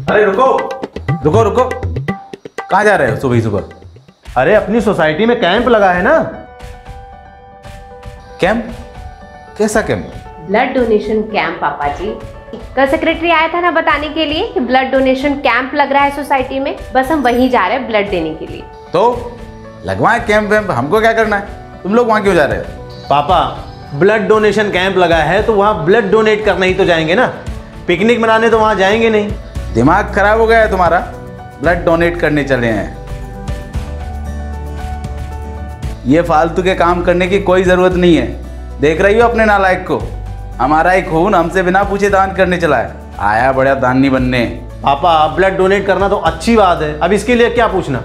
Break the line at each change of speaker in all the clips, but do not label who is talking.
अरे रुको रुको रुको, कहाँ जा रहे हो सुबह सुबह?
अरे अपनी सोसाइटी में कैंप लगा है ना।
कैंप? कैसा कैंप?
ब्लड डोनेशन कैंप पापा जी। कल सेक्रेटरी आया था ना बताने के लिए कि ब्लड डोनेशन कैंप लग रहा है सोसाइटी में, बस हम वहीं जा रहे हैं ब्लड देने के लिए।
तो लगवाए कैंप वैम्प, हमको क्या करना है? तुम लोग वहाँ क्यों जा रहे हो?
पापा ब्लड डोनेशन कैंप लगा है तो वहाँ ब्लड डोनेट करने ही तो जाएंगे ना, पिकनिक मनाने तो वहाँ जाएंगे नहीं।
दिमाग खराब हो गया है तुम्हारा? ब्लड डोनेट करने चले हैं। ये फालतू के काम करने की कोई जरूरत नहीं है। देख रही हो अपने नालायक को? हमारा एक खून हमसे बिना पूछे दान करने चला है, आया बड़ा दानी बनने।
पापा ब्लड डोनेट करना तो अच्छी बात है, अब इसके लिए क्या पूछना?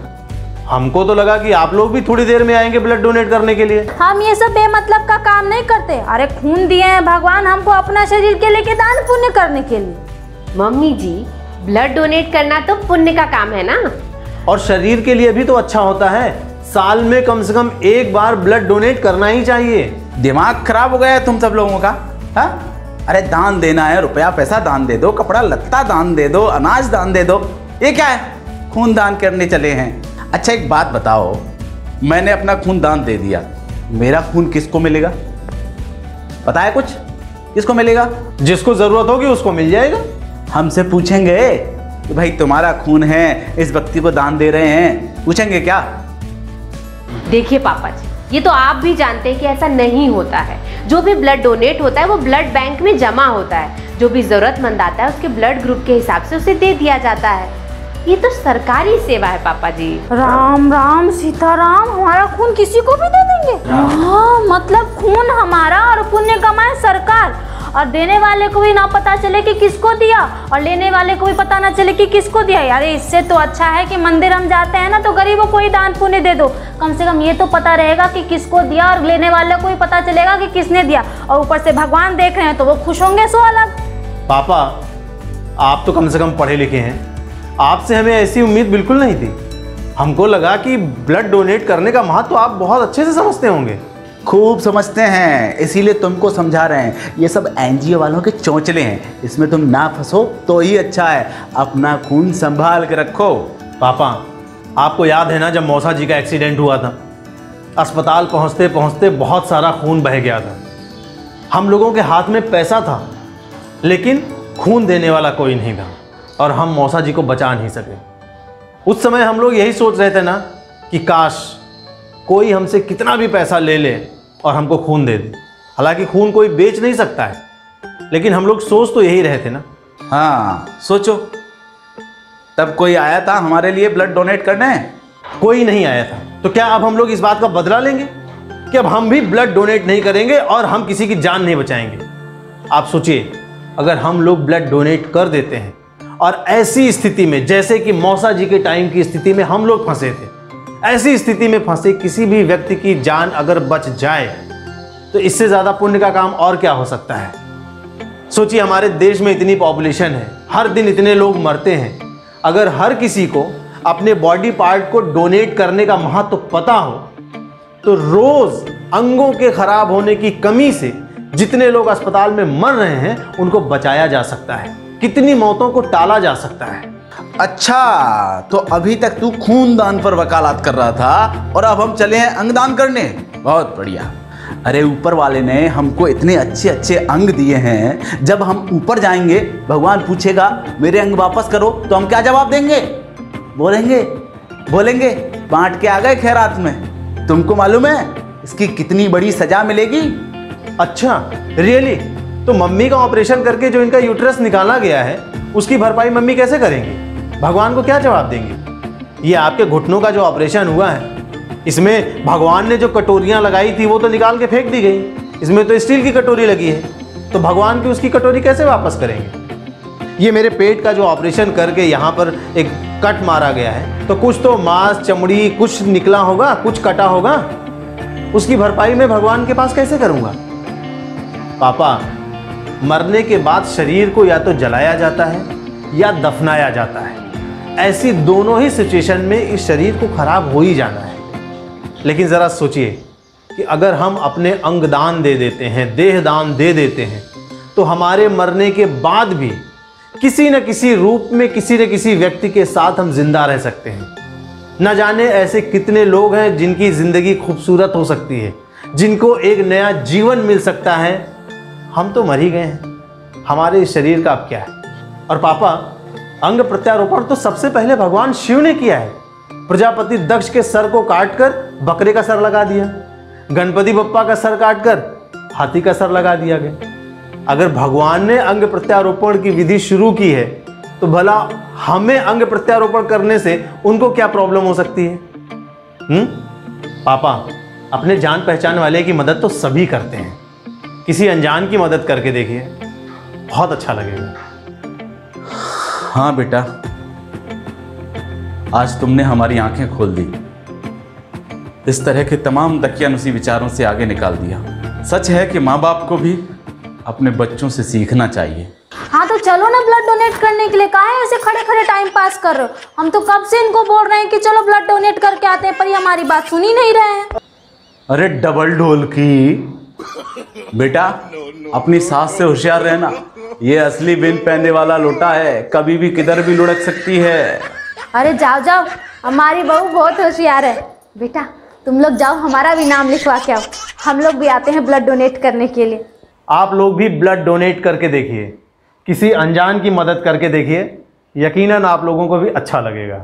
हमको तो लगा कि आप लोग भी थोड़ी देर में आएंगे ब्लड डोनेट करने के लिए।
हम ये सब बेमतलब का काम नहीं करते। अरे खून दिए हैं भगवान हमको अपना शरीर के लिए दान पुण्य करने के लिए।
मम्मी जी ब्लड डोनेट करना तो पुण्य का काम है ना,
और शरीर के लिए भी तो अच्छा होता है। साल में कम से कम एक बार ब्लड डोनेट करना ही चाहिए।
दिमाग खराब हो गया है तुम सब लोगों का? हा? अरे दान देना है, रुपया पैसा दान दे दो, कपड़ा लत्ता दान दे दो, अनाज दान दे दो। ये क्या है? खून दान करने चले हैं। अच्छा एक बात बताओ, मैंने अपना खून दान दे दिया, मेरा खून किसको मिलेगा? पता है कुछ? किसको मिलेगा?
जिसको जरूरत होगी उसको मिल जाएगा।
हमसे पूछेंगे कि भाई तुम्हारा खून है, इस व्यक्ति को दान दे रहे हैं, पूछेंगे क्या?
देखिए पापा जी, ये तो आप भी जानते हैं कि ऐसा नहीं होता है। जो भी ब्लड डोनेट होता है वो ब्लड बैंक में जमा होता है। जो भी जरूरतमंद आता है उसके ब्लड ग्रुप के हिसाब से उसे दे दिया जाता है। ये तो सरकारी सेवा है पापा जी।
राम राम सीताराम, हमारा खून किसी को भी दे देंगे? हाँ, मतलब खून हमारा और पुण्य कमाए सरकार, और देने वाले को भी ना पता चले कि किसको दिया और लेने वाले को भी पता ना चले कि किसको दिया। यार इससे तो अच्छा है कि मंदिर हम जाते हैं ना तो गरीबों को ही दान पुण्य दे दो, कम से कम ये तो पता रहेगा कि किसको दिया और लेने वाले को भी पता चलेगा कि किसने दिया, और ऊपर से भगवान देख रहे हैं तो वो खुश होंगे सो अलग।
पापा आप तो कम से कम पढ़े लिखे हैं, आपसे हमें ऐसी उम्मीद बिल्कुल नहीं थी। हमको लगा कि ब्लड डोनेट करने का महत्व आप बहुत अच्छे से समझते होंगे।
खूब समझते हैं, इसीलिए तुमको समझा रहे हैं। ये सब एनजीओ वालों के चौंचले हैं, इसमें तुम ना फंसो तो ही अच्छा है। अपना खून संभाल के रखो।
पापा आपको याद है ना जब मौसा जी का एक्सीडेंट हुआ था, अस्पताल पहुंचते पहुंचते बहुत सारा खून बह गया था। हम लोगों के हाथ में पैसा था लेकिन खून देने वाला कोई नहीं था, और हम मौसा जी को बचा नहीं सके। उस समय हम लोग यही सोच रहे थे ना कि काश कोई हमसे कितना भी पैसा ले ले और हमको खून दे दे। हालांकि खून कोई बेच नहीं सकता है, लेकिन हम लोग सोच तो यही रहे थे ना।
हाँ सोचो, तब कोई आया था हमारे लिए ब्लड डोनेट करने?
कोई नहीं आया था। तो क्या अब हम लोग इस बात का बदला लेंगे कि अब हम भी ब्लड डोनेट नहीं करेंगे और हम किसी की जान नहीं बचाएंगे? आप सोचिए, अगर हम लोग ब्लड डोनेट कर देते हैं और ऐसी स्थिति में, जैसे कि मौसा जी के टाइम की स्थिति में हम लोग फंसे थे, ऐसी स्थिति में फंसे किसी भी व्यक्ति की जान अगर बच जाए तो इससे ज्यादा पुण्य का काम और क्या हो सकता है? सोचिए, हमारे देश में इतनी पॉपुलेशन है, हर दिन इतने लोग मरते हैं। अगर हर किसी को अपने बॉडी पार्ट को डोनेट करने का महत्व पता हो तो रोज अंगों के खराब होने की कमी से जितने लोग अस्पताल में मर रहे हैं उनको बचाया जा सकता है, कितनी मौतों को टाला जा सकता है।
अच्छा, तो अभी तक तू खून दान पर वकालत कर रहा था और अब हम चले हैं अंगदान करने। बहुत बढ़िया। अरे ऊपर वाले ने हमको इतने अच्छे अच्छे अंग दिए हैं, जब हम ऊपर जाएंगे भगवान पूछेगा मेरे अंग वापस करो तो हम क्या जवाब देंगे? बोलेंगे बांट के आ गए खैरात में। तुमको मालूम है इसकी कितनी बड़ी सजा मिलेगी?
अच्छा रियली? तो मम्मी का ऑपरेशन करके जो इनका यूट्रस निकाला गया है उसकी भरपाई मम्मी कैसे करेंगी? भगवान को क्या जवाब देंगे? ये आपके घुटनों का जो ऑपरेशन हुआ है, इसमें भगवान ने जो कटोरियां लगाई थी वो तो निकाल के फेंक दी गई, इसमें तो स्टील की कटोरी लगी है, तो भगवान की उसकी कटोरी कैसे वापस करेंगे? ये मेरे पेट का जो ऑपरेशन करके यहाँ पर एक कट मारा गया है, तो कुछ तो मांस चमड़ी कुछ निकला होगा, कुछ कटा होगा, उसकी भरपाई मैं भगवान के पास कैसे करूँगा? पापा मरने के बाद शरीर को या तो जलाया जाता है या दफनाया जाता है। ऐसी दोनों ही सिचुएशन में इस शरीर को खराब हो ही जाना है। लेकिन ज़रा सोचिए कि अगर हम अपने अंग दान दे देते हैं, देह दान दे देते हैं, तो हमारे मरने के बाद भी किसी न किसी रूप में किसी न किसी व्यक्ति के साथ हम जिंदा रह सकते हैं। न जाने ऐसे कितने लोग हैं जिनकी ज़िंदगी खूबसूरत हो सकती है, जिनको एक नया जीवन मिल सकता है। हम तो मर ही गए हैं, हमारे इस शरीर का अब क्या है। और पापा, अंग प्रत्यारोपण तो सबसे पहले भगवान शिव ने किया है। प्रजापति दक्ष के सर को काटकर बकरे का सर लगा दिया, गणपति बप्पा का सर काटकर हाथी का सर लगा दिया गया। अगर भगवान ने अंग प्रत्यारोपण की विधि शुरू की है तो भला हमें अंग प्रत्यारोपण करने से उनको क्या प्रॉब्लम हो सकती है? पापा, अपने जान पहचान वाले की मदद तो सभी करते हैं, किसी अनजान की मदद करके देखिए, बहुत अच्छा लगेगा।
हाँ बेटा, आज तुमने हमारी आंखें खोल दी, इस तरह के तमाम दकियानुसी विचारों से आगे निकाल दिया। सच है कि माँ बाप को भी अपने बच्चों से सीखना चाहिए।
हाँ तो चलो ना ब्लड डोनेट करने के लिए, काहे ऐसे खड़े खड़े टाइम पास कर रहे हो? हम तो कब से इनको बोल रहे हैं कि चलो ब्लड डोनेट करके आते हैं, पर ये हमारी बात सुन ही नहीं रहे हैं।
अरे डबल ढोल की बेटा, अपनी सास से होशियार रहना, ये असली बिन पहनने वाला लोटा है, कभी भी किधर भी लुढ़क सकती है।
अरे जाओ जाओ, हमारी बहू बहुत होशियार है। बेटा तुम लोग जाओ, हमारा भी नाम लिखवा के आओ, हम लोग भी आते हैं ब्लड डोनेट करने के लिए।
आप लोग भी ब्लड डोनेट करके देखिए, किसी अनजान की मदद करके देखिए, यकीनन आप लोगों को भी अच्छा लगेगा।